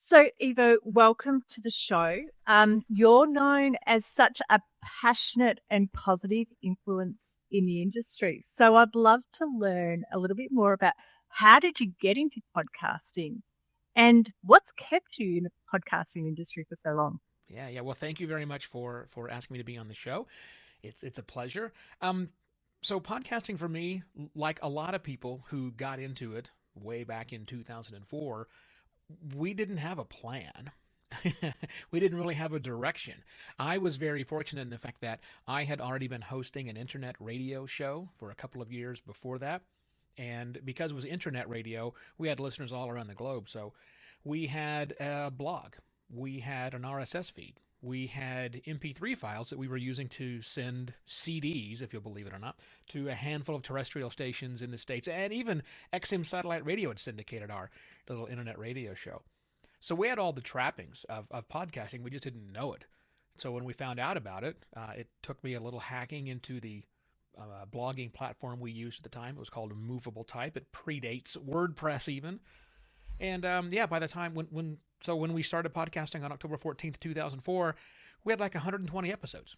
So, Evo, welcome to the show. You're known as such a passionate and positive influence in the industry. So, I'd love to learn a little bit more about how did you get into podcasting and what's kept you in the podcasting industry for so long? Yeah. Well, thank you very much for asking me to be on the show. It's a pleasure. Um, so podcasting for me, like a lot of people who got into it way back in 2004, we didn't have a plan. We didn't really have a direction. I was very fortunate in the fact that I had already been hosting an internet radio show for a couple of years before that. And because it was internet radio, we had listeners all around the globe. So we had a blog, we had an RSS feed, we had MP3 files that we were using to send CDs, if you'll believe it or not, to a handful of terrestrial stations in the States. And even XM Satellite Radio had syndicated our little internet radio show. So we had all the trappings of podcasting. We just didn't know it. So when we found out about it, it took me a little hacking into the blogging platform we used at the time. It was called Movable Type. It predates WordPress even. And yeah, by the time when we started podcasting on October 14th, 2004, we had like 120 episodes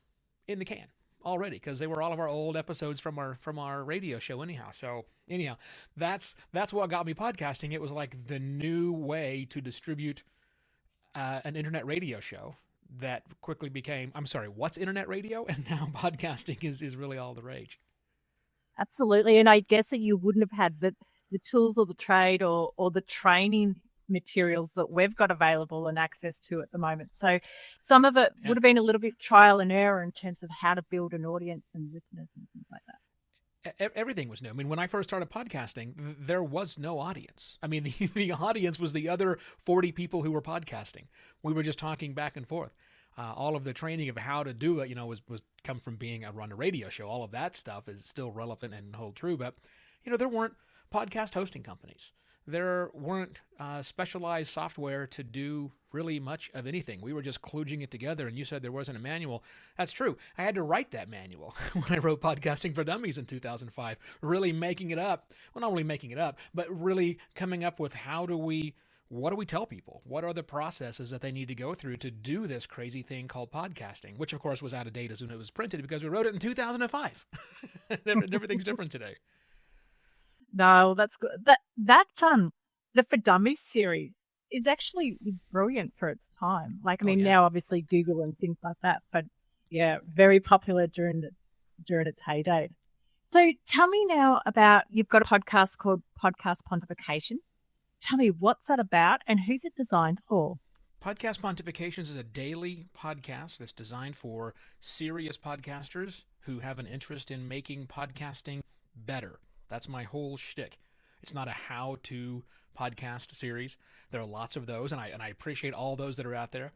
in the can already because they were all of our old episodes from our radio show anyhow. That's what got me podcasting. It was like the new way to distribute an internet radio show that quickly became, I'm sorry, what's internet radio? And now podcasting is really all the rage. Absolutely. And I guess that you wouldn't have had the tools or the trade or the training materials that we've got available and access to at the moment. So some of it Yeah. would have been a little bit trial and error in terms of how to build an audience and listeners and things like that. Everything was new. I mean, when I first started podcasting, there was no audience. I mean, the audience was the other 40 people who were podcasting. We were just talking back and forth. All of the training of how to do it, was come from being a run a radio show. All of that stuff is still relevant and hold true. But, there weren't podcast hosting companies. There weren't specialized software to do really much of anything. We were just kludging it together, and you said there wasn't a manual. That's true. I had to write that manual when I wrote Podcasting for Dummies in 2005, really making it up. Well, not only making it up, but really coming up with what do we tell people? What are the processes that they need to go through to do this crazy thing called podcasting, which of course was out of date as soon as it was printed because we wrote it in 2005. Everything's different today. No, that's good. The For Dummies series is actually brilliant for its time. Like, I Oh mean, yeah. now obviously Google and things like that, but yeah, very popular during its heyday. So tell me now about you've got a podcast called Podcast Pontification. Tell me what's that about and who's it designed for? Podcast Pontifications is a daily podcast that's designed for serious podcasters who have an interest in making podcasting better. That's my whole shtick. It's not a how-to podcast series. There are lots of those, and I appreciate all those that are out there.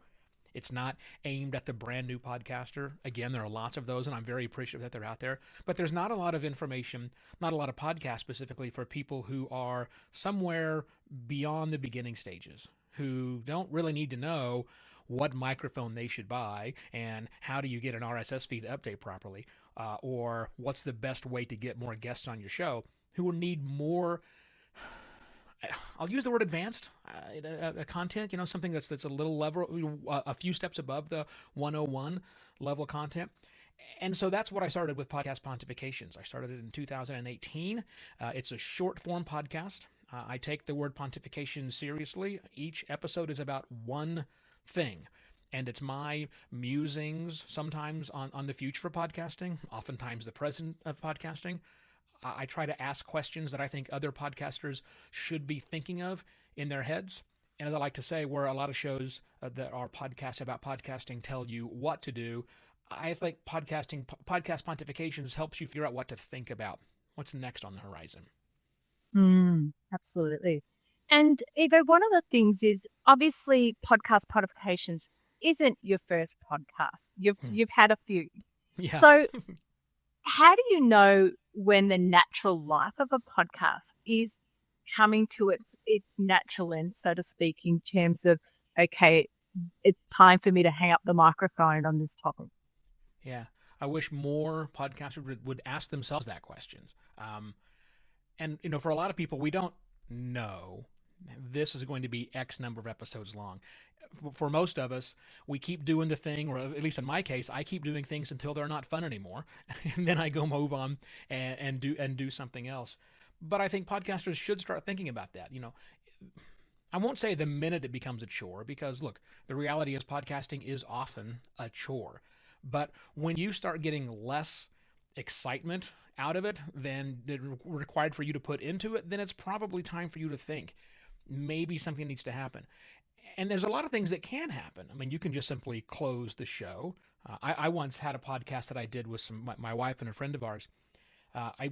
It's not aimed at the brand new podcaster. Again, there are lots of those, and I'm very appreciative that they're out there. But there's not a lot of information, not a lot of podcasts specifically for people who are somewhere beyond the beginning stages, who don't really need to know what microphone they should buy and how do you get an RSS feed to update properly, or what's the best way to get more guests on your show, who will need more. I'll use the word advanced content, something that's a little level, a few steps above the 101 level content. And so that's what I started with Podcast Pontifications. I started it in 2018. It's a short form podcast. I take the word pontification seriously. Each episode is about one thing. And it's my musings, sometimes on the future of podcasting, oftentimes the present of podcasting. I try to ask questions that I think other podcasters should be thinking of in their heads. And as I like to say, where a lot of shows that are podcasts about podcasting tell you what to do, I think podcast pontifications helps you figure out what to think about, what's next on the horizon. Absolutely. And Evo, one of the things is obviously podcast modifications isn't your first podcast. You've had a few. Yeah. So how do you know when the natural life of a podcast is coming to its natural end, so to speak, in terms of, okay, it's time for me to hang up the microphone on this topic? Yeah. I wish more podcasters would ask themselves that question. And, for a lot of people, we don't know this is going to be X number of episodes long. For most of us, we keep doing the thing, or at least in my case, I keep doing things until they're not fun anymore, and then I go move on and do something else. But I think podcasters should start thinking about that. I won't say the minute it becomes a chore, because look, the reality is podcasting is often a chore. But when you start getting less excitement out of it than required for you to put into it, then it's probably time for you to think maybe something needs to happen. And there's a lot of things that can happen. I mean, you can just simply close the show. I once had a podcast that I did with my wife and a friend of ours.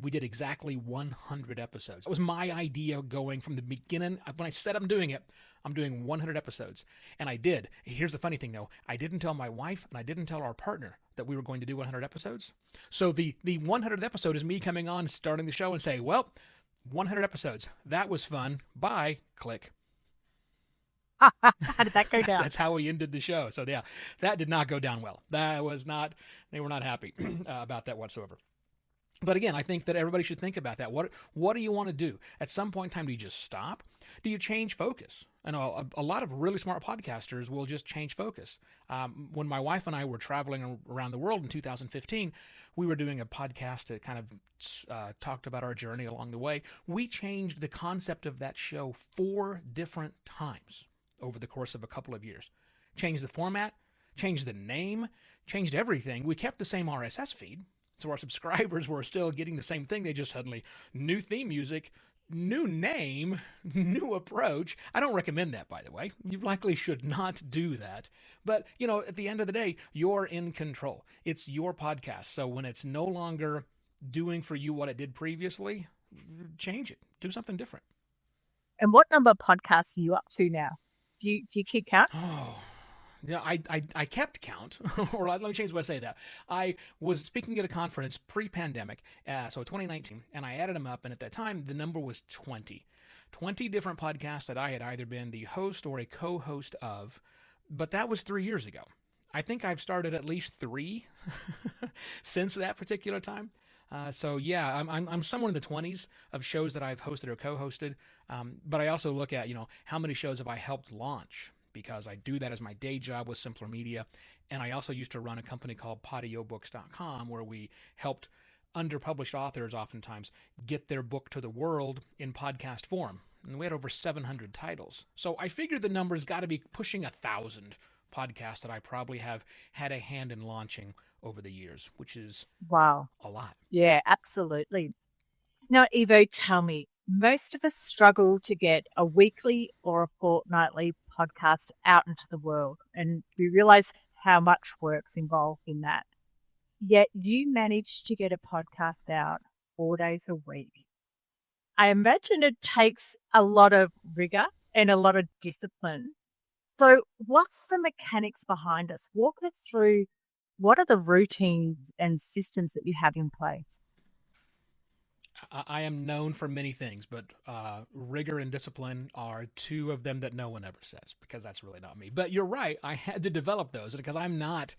We did exactly 100 episodes. It was my idea going from the beginning. When I said I'm doing it, I'm doing 100 episodes. And I did. Here's the funny thing, though. I didn't tell my wife and I didn't tell our partner that we were going to do 100 episodes. So the 100th episode is me coming on, starting the show and say, well, 100 episodes. That was fun. Bye. Click. How did that go down? That's how we ended the show. So yeah, that did not go down well. They were not happy about that whatsoever. But again, I think that everybody should think about that. What do you want to do? At some point in time, do you just stop? Do you change focus? And a lot of really smart podcasters will just change focus. When my wife and I were traveling around the world in 2015, we were doing a podcast that kind of talked about our journey along the way. We changed the concept of that show 4 different times over the course of a couple of years. Changed the format, changed the name, changed everything. We kept the same RSS feed, so our subscribers were still getting the same thing. They just suddenly, new theme music, new name, new approach. I don't recommend that, by the way. You likely should not do that. But, at the end of the day, you're in control. It's your podcast. So when it's no longer doing for you what it did previously, change it. Do something different. And what number of podcasts are you up to now? Do you keep count? Oh, yeah, I kept count, or let me change the way I say that. I was speaking at a conference pre-pandemic, so 2019, and I added them up, and at that time, the number was 20. 20 different podcasts that I had either been the host or a co-host of, but that was 3 years ago. I think I've started at least 3 since that particular time. So yeah, I'm somewhere in the 20s of shows that I've hosted or co-hosted. But I also look at, how many shows have I helped launch, because I do that as my day job with Simpler Media. And I also used to run a company called PodioBooks.com, where we helped underpublished authors oftentimes get their book to the world in podcast form. And we had over 700 titles. So I figured the number's got to be pushing 1,000 podcasts that I probably have had a hand in launching over the years, which is wow, a lot. Yeah, absolutely. Now, Evo, tell me, most of us struggle to get a weekly or a fortnightly podcast out into the world, and we realize how much work's involved in that. Yet you managed to get a podcast out 4 days a week. I imagine it takes a lot of rigor and a lot of discipline. So what's the mechanics behind us? Walk us through, what are the routines and systems that you have in place? I am known for many things, but rigor and discipline are 2 of them that no one ever says, because that's really not me. But you're right. I had to develop those because I'm not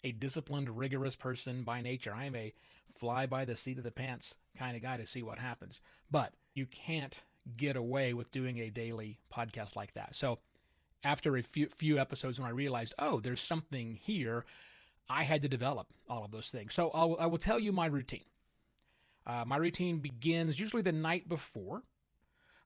a disciplined, rigorous person by nature. I am a fly by the seat of the pants kind of guy to see what happens. But you can't get away with doing a daily podcast like that. So after a few episodes, when I realized, oh, there's something here, I had to develop all of those things. So I will tell you my routine. My routine begins usually the night before.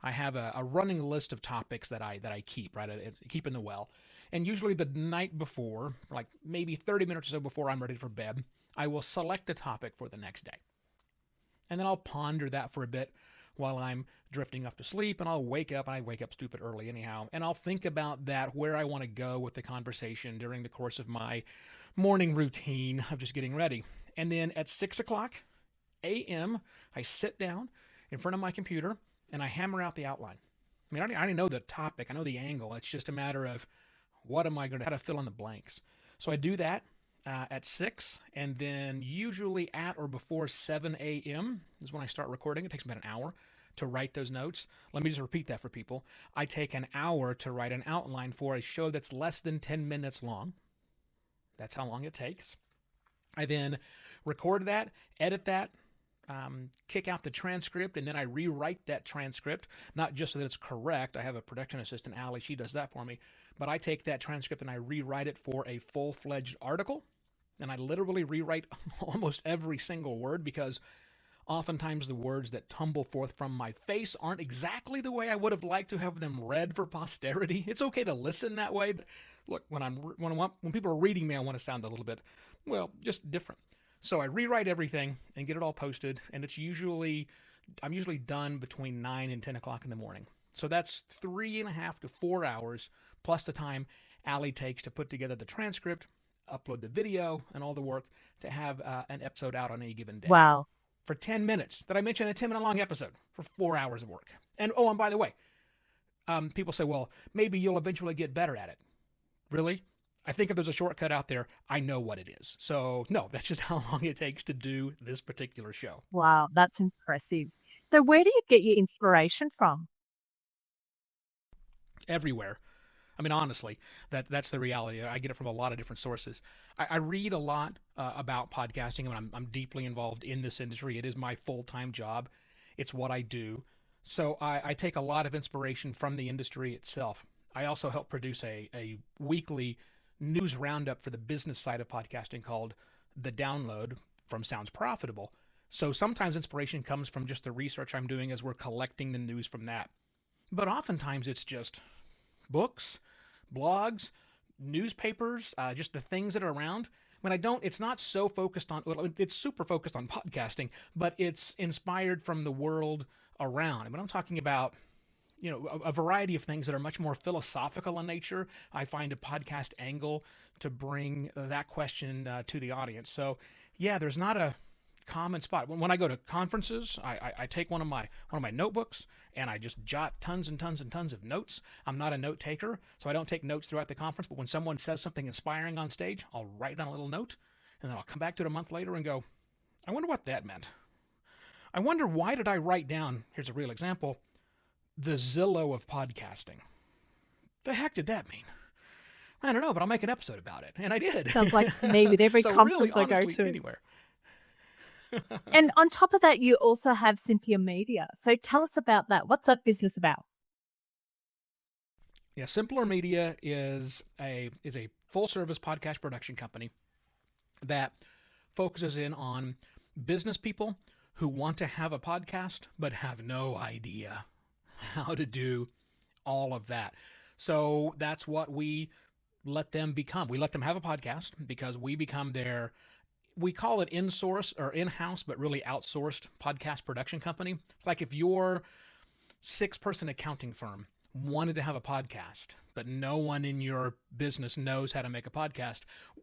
I have a running list of topics that I keep, right? I keep in the well. And usually the night before, like maybe 30 minutes or so before I'm ready for bed, I will select a topic for the next day. And then I'll ponder that for a bit while I'm drifting off to sleep, and I'll wake up, and I wake up stupid early anyhow, and I'll think about that, where I want to go with the conversation during the course of my morning routine of just getting ready. And then at 6 o'clock a.m., I sit down in front of my computer, and I hammer out the outline. I mean, I already know the topic. I know the angle. It's just a matter of what am I going to, how to fill in the blanks. So I do that at 6, and then usually at or before 7 a.m. is when I start recording. It takes about an hour to write those notes. Let me just repeat that for people. I take an hour to write an outline for a show that's less than 10 minutes long. That's how long it takes. I then record that, edit that, kick out the transcript, and then I rewrite that transcript, not just so that it's correct. I have a production assistant, Allie, she does that for me, but I take that transcript and I rewrite it for a full-fledged article, and I literally rewrite almost every single word, because oftentimes the words that tumble forth from my face aren't exactly the way I would have liked to have them read for posterity. It's okay to listen that way, but look, when people are reading me, I want to sound a little bit, well, just different. So I rewrite everything and get it all posted, and I'm usually done between 9 and 10 o'clock in the morning. So that's 3.5 to 4 hours, plus the time Allie takes to put together the transcript, upload the video, and all the work to have an episode out on any given day. Wow. For 10 minutes. Did I mention a 10-minute long episode for 4 hours of work? And by the way, people say, well, maybe you'll eventually get better at it. Really? I think if there's a shortcut out there, I know what it is. So no, that's just how long it takes to do this particular show. Wow, that's impressive. So where do you get your inspiration from? Everywhere. I mean, honestly, that's the reality. I get it from a lot of different sources. I read a lot about podcasting. I mean, I'm deeply involved in this industry. It is my full-time job. It's what I do. So I take a lot of inspiration from the industry itself. I also help produce a weekly news roundup for the business side of podcasting called The Download from Sounds Profitable. So sometimes inspiration comes from just the research I'm doing as we're collecting the news from that. But oftentimes it's just books, blogs, newspapers, just the things that are around. When it's not so focused on, well, it's super focused on podcasting, but it's inspired from the world around. I mean, I'm talking about, a variety of things that are much more philosophical in nature. I find a podcast angle to bring that question to the audience. So yeah, there's not a common spot. When I go to conferences, I take one of my notebooks and I just jot tons and tons and tons of notes. I'm not a note taker, so I don't take notes throughout the conference, but when someone says something inspiring on stage, I'll write down a little note, and then I'll come back to it a month later and go, I wonder what that meant. I wonder, why did I write down, here's a real example, the Zillow of podcasting? The heck did that mean? I don't know, but I'll make an episode about it. And I did. Sounds like me with every so conference really, I honestly, go to. Anywhere. And on top of that, you also have Simpia Media. So tell us about that. What's that business about? Yeah, Simpler Media is a full-service podcast production company that focuses in on business people who want to have a podcast but have no idea how to do all of that. So that's what we let them become. We let them have a podcast because we become we call it in-source or in-house, but really outsourced podcast production company. It's like if your 6-person accounting firm wanted to have a podcast, but no one in your business knows how to make a podcast,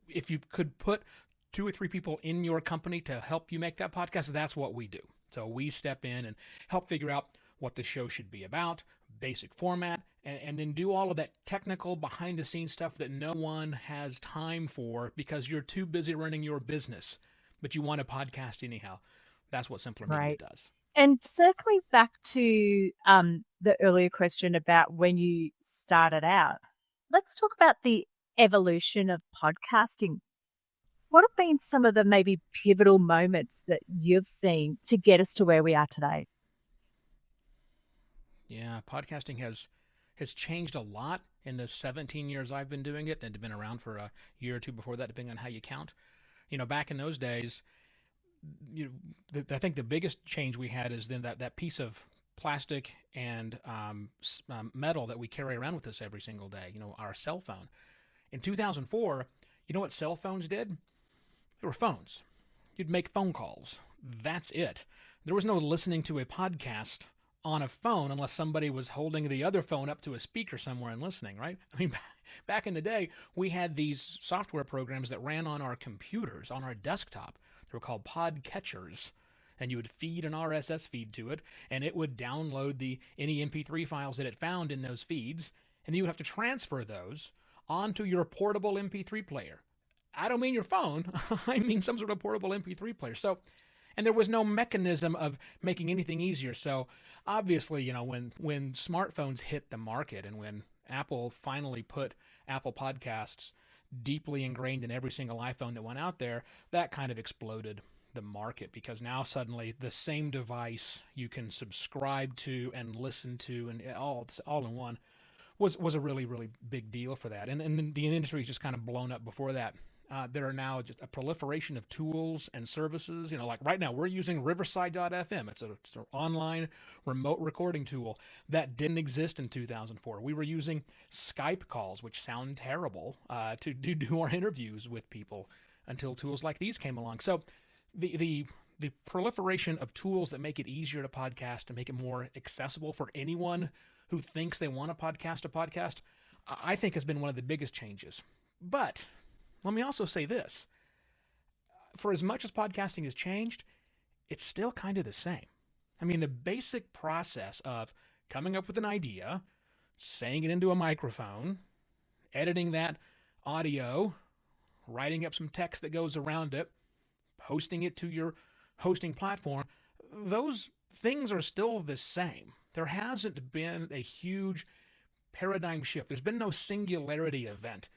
if you could put 2 or 3 people in your company to help you make that podcast, that's what we do. So we step in and help figure out what the show should be about, basic format, and then do all of that technical behind-the-scenes stuff that no one has time for because you're too busy running your business, but you want a podcast anyhow. That's what Simpler Media does. And circling back to the earlier question about when you started out, let's talk about the evolution of podcasting. What have been some of the maybe pivotal moments that you've seen to get us to where we are today? Yeah, podcasting has changed a lot in the 17 years I've been doing it, and it's been around for a year or two before that, depending on how you count. Back in those days, I think the biggest change we had is then that piece of plastic and metal that we carry around with us every single day, our cell phone. In 2004, you know what cell phones did? They were phones. You'd make phone calls. That's it. There was no listening to a podcast on a phone unless somebody was holding the other phone up to a speaker somewhere and listening, right? I mean, back in the day, we had these software programs that ran on our computers, on our desktop. They were called pod catchers, and you would feed an RSS feed to it, and it would download any MP3 files that it found in those feeds, and you would have to transfer those onto your portable MP3 player. I don't mean your phone. I mean some sort of portable MP3 player. So, and there was no mechanism of making anything easier. So obviously, when smartphones hit the market and when Apple finally put Apple Podcasts deeply ingrained in every single iPhone that went out there, that kind of exploded the market, because now suddenly the same device you can subscribe to and listen to, and all in one, was a really really big deal for that. And the industry just kind of blown up before that. There are now just a proliferation of tools and services. Like right now we're using Riverside.fm. It's an online remote recording tool that didn't exist in 2004. We were using Skype calls, which sound terrible, to do our interviews with people until tools like these came along. So the proliferation of tools that make it easier to podcast, to make it more accessible for anyone who thinks they want to podcast, I think has been one of the biggest changes. But let me also say this. For as much as podcasting has changed, it's still kind of the same. I mean, the basic process of coming up with an idea, saying it into a microphone, editing that audio, writing up some text that goes around it, posting it to your hosting platform, those things are still the same. There hasn't been a huge paradigm shift. There's been no singularity event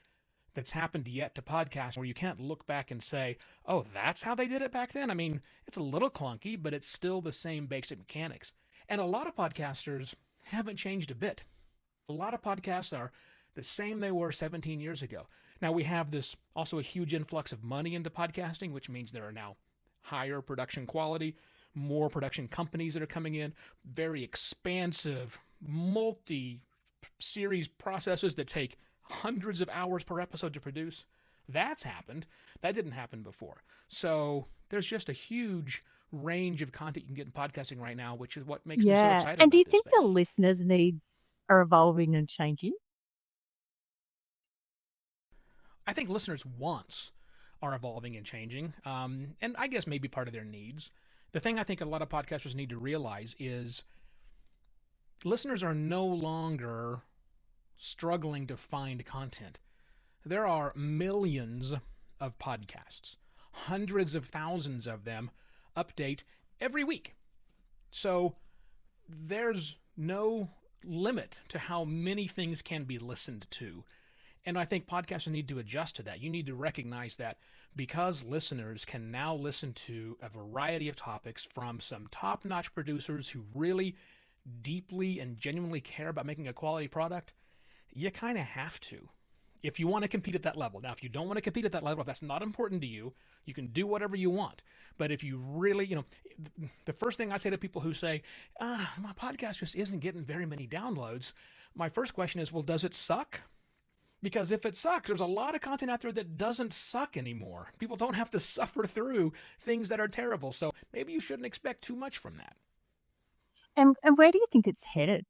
that's happened yet to podcasts where you can't look back and say, oh, that's how they did it back then. I mean, it's a little clunky, but it's still the same basic mechanics. And a lot of podcasters haven't changed a bit. A lot of podcasts are the same they were 17 years ago. Now we have this also a huge influx of money into podcasting, which means there are now higher production quality, more production companies that are coming in, very expansive multi-series processes that take hundreds of hours per episode to produce. That's happened. That didn't happen before. So there's just a huge range of content you can get in podcasting right now, which is what makes me so excited. And do you about think this space. the listeners' needs are evolving and changing? I think listeners' wants are evolving and changing, and I guess maybe part of their needs. The thing I think a lot of podcasters need to realize is listeners are no longer struggling to find content. There are millions of podcasts. Hundreds of thousands of them update every week. So there's no limit to how many things can be listened to. And I think podcasters need to adjust to that. You need to recognize that because listeners can now listen to a variety of topics from some top-notch producers who really deeply and genuinely care about making a quality product, you kind of have to if you want to compete at that level. Now, if you don't want to compete at that level, if that's not important to you, you can do whatever you want. But if you really, the first thing I say to people who say, my podcast just isn't getting very many downloads, my first question is, well, does it suck? Because if it sucks, there's a lot of content out there that doesn't suck anymore. People don't have to suffer through things that are terrible. So maybe you shouldn't expect too much from that. And where do you think it's headed?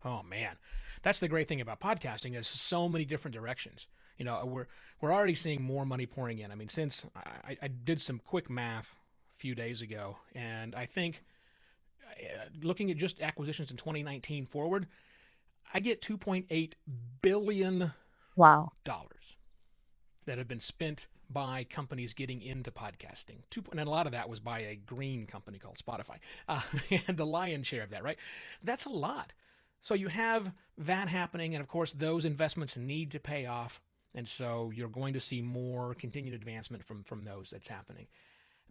Oh man, that's the great thing about podcasting is so many different directions. We're already seeing more money pouring in. I mean, since I did some quick math a few days ago, and I think looking at just acquisitions in 2019 forward, I get $2.8 billion that have been spent by companies getting into podcasting. And a lot of that was by a green company called Spotify. And the lion's share of that, right? That's a lot. So you have that happening, and of course those investments need to pay off, and so you're going to see more continued advancement from those that's happening.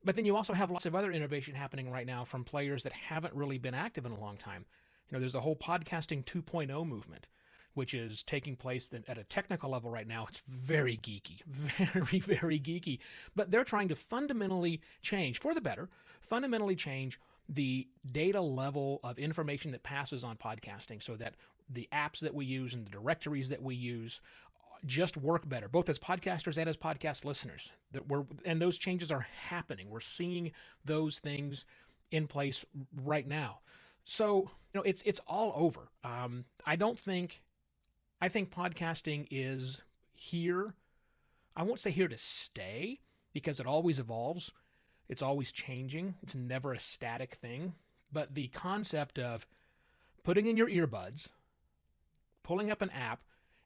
But then you also have lots of other innovation happening right now from players that haven't really been active in a long time. There's the whole podcasting 2.0 movement, which is taking place at a technical level right now. It's very geeky, very, very geeky. But they're trying to fundamentally change, for the better, fundamentally change the data level of information that passes on podcasting so that the apps that we use and the directories that we use just work better, both as podcasters and as podcast listeners. And those changes are happening. We're seeing those things in place right now. So, it's all over. I think podcasting is here. I won't say here to stay because it always evolves. It's always changing. It's never a static thing. But the concept of putting in your earbuds, pulling up an app,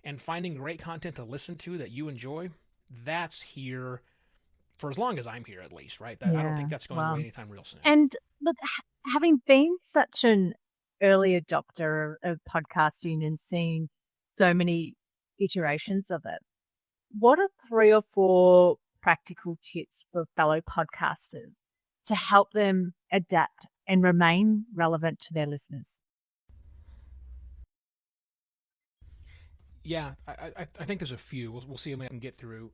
and finding great content to listen to that you enjoy, that's here for as long as I'm here, at least, right? I don't think that's going away anytime real soon. And look, having been such an early adopter of podcasting and seeing so many iterations of it, what are 3 or 4 practical tips for fellow podcasters to help them adapt and remain relevant to their listeners? Yeah, I think there's a few. We'll see if we can get through.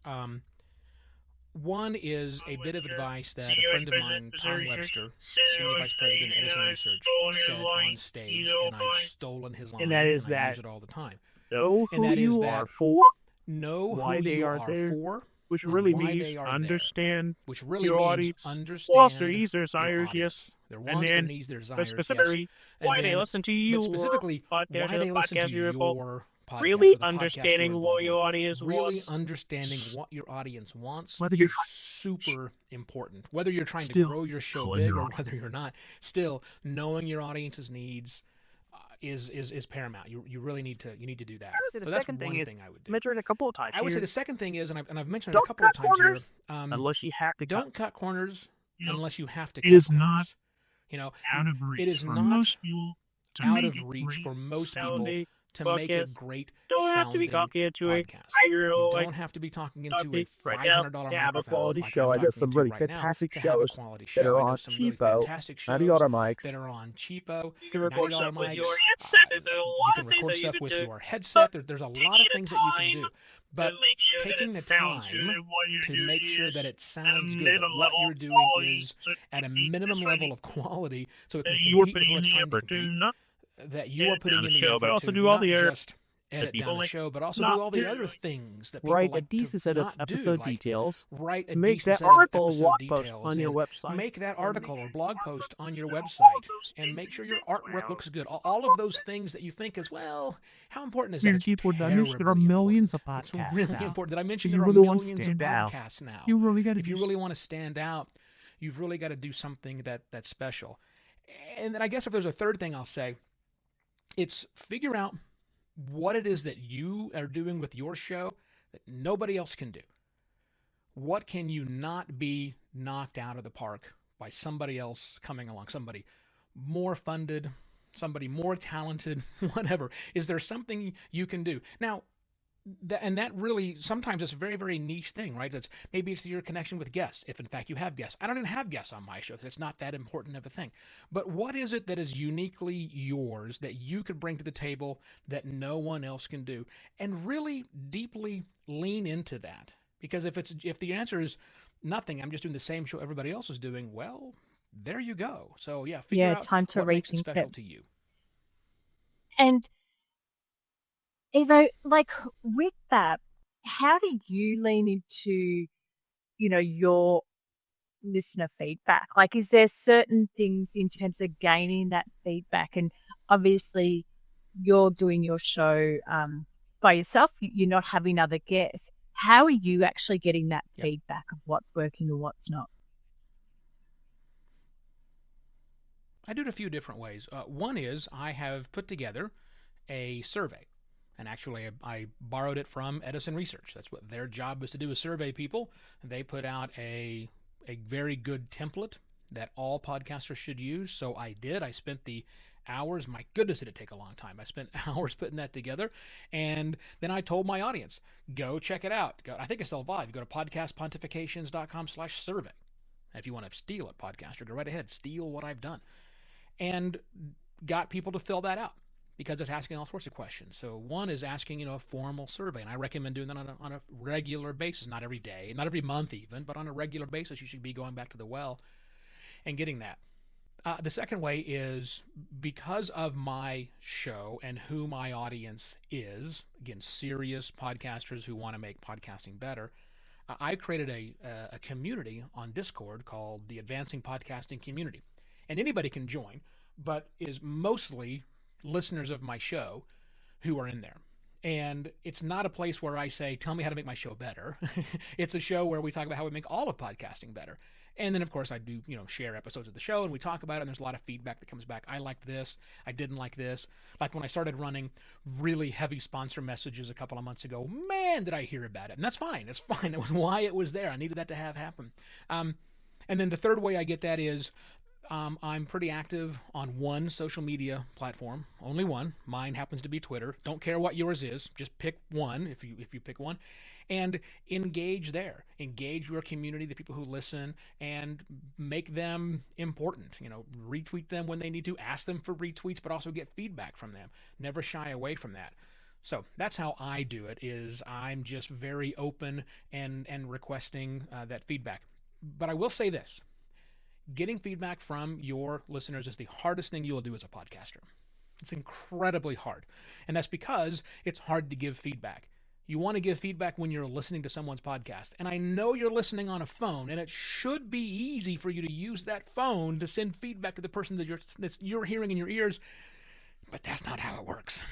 One is a bit of advice that a friend of mine, Tom Webster, Senior Vice President, Edison Research, said on stage, and I've stolen his line, And that is and I that use it all the time. know And who that is you that are for, know why who they you are are there, for, which and really why means they are understand there. Which really your means audience, understand wants their needs, their your desires, audience. yes, Their and wants, their then, needs, their but desires, specifically, yes. why And they then, listen to but you, specifically, why they listen to your podcast, really or the podcast understanding you're what involved your with. audience Really wants. understanding what your audience wants Whether you're is super important. Whether you're trying to still grow your show knowing big your or audience. whether you're not, still knowing your audience's needs is paramount. You really need to do that. I would say the So that's second one thing is, thing I would do. mentioned a couple of times I would say here, the second thing is, and I've mentioned it a don't couple of cut times corners here. unless you have to cut. Don't cut corners You know, unless you have to. it cut is corners. not You know, out of reach it is for not most people to out make of a reach great for most people sounding to make a podcast. great Don't have to be sounding talking into a podcast. You 5-year-old don't have to be talking into a topic right $500 now. microphone. Have a quality like show. I'm I got talking some into really right now fantastic to have a shows quality that show. are I know on some really cheapo, fantastic shows $90 mics. that are on cheapo, You can record $90 stuff with mics. your headset. There's a You lot can of things record that you stuff can with do. your headset. There's a lot of things that you can do. But to make sure that taking it the sounds time good. what you to do make sure is that it sounds at a good, that minimum what level you're doing quality, is so at a to keep minimum this level ready, of quality, so it that can you are compete with putting what in it's the trying to effort to compete. not That you are edit putting down in the the show, effort but also to do all not the other just edit people down the like show, but also not do all the do. other things that people Write a like decent to set of not do, episode like details. write a Make decent that set of article or episode blog post details on your and website. make that article or blog post on your website those and things make sure that your you artwork do. looks good. All of those things that you think is, well, how important is that? Here, It's people, Dummies, there are terribly millions of important. podcasts It's really now. important. Did I mention If there you are really want to millions of stand out, podcasts now? you really got to If you really want to stand out, you've really got to do something that's special. And then I guess if there's a third thing I'll say, it's figure out what it is that you are doing with your show that nobody else can do. What can you not be knocked out of the park by somebody else coming along, somebody more funded, somebody more talented, whatever? Is there something you can do? Now, that really, sometimes it's a very, very niche thing, right? Maybe it's your connection with guests, if in fact you have guests. I don't even have guests on my show, so it's not that important of a thing. But what is it that is uniquely yours that you could bring to the table that no one else can do? And really deeply lean into that. Because if the answer is nothing, I'm just doing the same show everybody else is doing, well, there you go. So yeah, figure out time to what makes it rethink special it. to you. And Evo, like with that, how do you lean into, your listener feedback? Like, is there certain things in terms of gaining that feedback? And obviously, you're doing your show by yourself. You're not having other guests. How are you actually getting that feedback of what's working and what's not? I do it a few different ways. One is I have put together a survey. And actually, I borrowed it from Edison Research. That's what their job is to do, is survey people. They put out a very good template that all podcasters should use. So I did. I spent the hours. My goodness, did it take a long time. I spent hours putting that together. And then I told my audience, go check it out. I think it's still live. You go to podcastpontifications.com/survey. If you want to steal it, podcaster, go right ahead. Steal what I've done. And got people to fill that out, because it's asking all sorts of questions. So one is asking, a formal survey, and I recommend doing that on a regular basis, not every day, not every month even, but on a regular basis. You should be going back to the well and getting that. The second way is, because of my show and who my audience is, again, serious podcasters who want to make podcasting better, I created a community on Discord called the Advancing Podcasting Community. And anybody can join, but is mostly listeners of my show who are in there. And it's not a place where I say, tell me how to make my show better. It's a show where we talk about how we make all of podcasting better. And then, of course, I do, share episodes of the show, and we talk about it, and there's a lot of feedback that comes back. I liked this. I didn't like this. Like when I started running really heavy sponsor messages a couple of months ago, man, did I hear about it. And that's fine. It's fine. That was why it was there. I needed that to happen. And then the third way I get that is I'm pretty active on one social media platform, only one. Mine happens to be Twitter. Don't care what yours is, just pick one if you pick one, and engage there. Engage your community, the people who listen, and make them important. Retweet them when they need to. Ask them for retweets, but also get feedback from them. Never shy away from that. So that's how I do it. Is I'm just very open and requesting that feedback. But I will say this: getting feedback from your listeners is the hardest thing you will do as a podcaster. It's incredibly hard. And that's because it's hard to give feedback. You want to give feedback when you're listening to someone's podcast. And I know you're listening on a phone, and it should be easy for you to use that phone to send feedback to the person that you're hearing in your ears. But that's not how it works,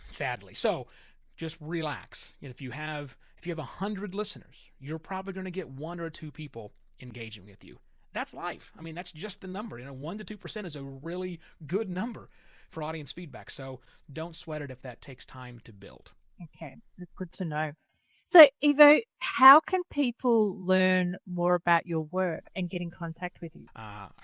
sadly. So just relax. If you have 100 listeners, you're probably going to get 1 or 2 people engaging with you. That's life. I mean, that's just the number. 1 to 2% is a really good number for audience feedback. So don't sweat it if that takes time to build. Okay, that's good to know. So, Evo, how can people learn more about your work and get in contact with you?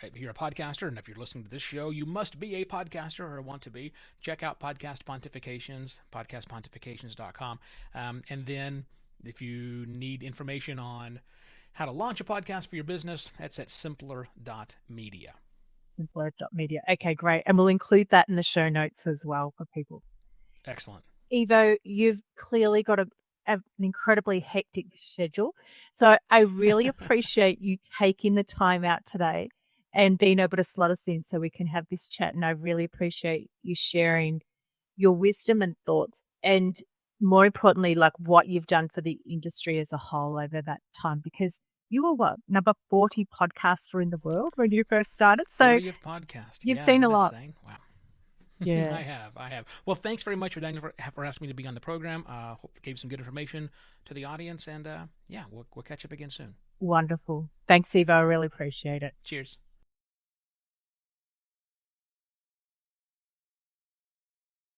If you're a podcaster, and if you're listening to this show, you must be a podcaster or want to be. Check out Podcast Pontifications, podcastpontifications.com. And then if you need information on how to launch a podcast for your business, that's at simpler.media. Simpler.media. Okay, great. And we'll include that in the show notes as well for people. Excellent. Evo, you've clearly got an incredibly hectic schedule. So I really appreciate you taking the time out today and being able to slot us in so we can have this chat. And I really appreciate you sharing your wisdom and thoughts, and more importantly, like what you've done for the industry as a whole over that time, because you were number 40 podcaster in the world when you first started. So 40th podcast. You've seen a lot. Wow. Yeah. I have. Well, thanks very much for asking me to be on the program. Hope it gave some good information to the audience, and we'll catch up again soon. Wonderful. Thanks, Evo. I really appreciate it. Cheers.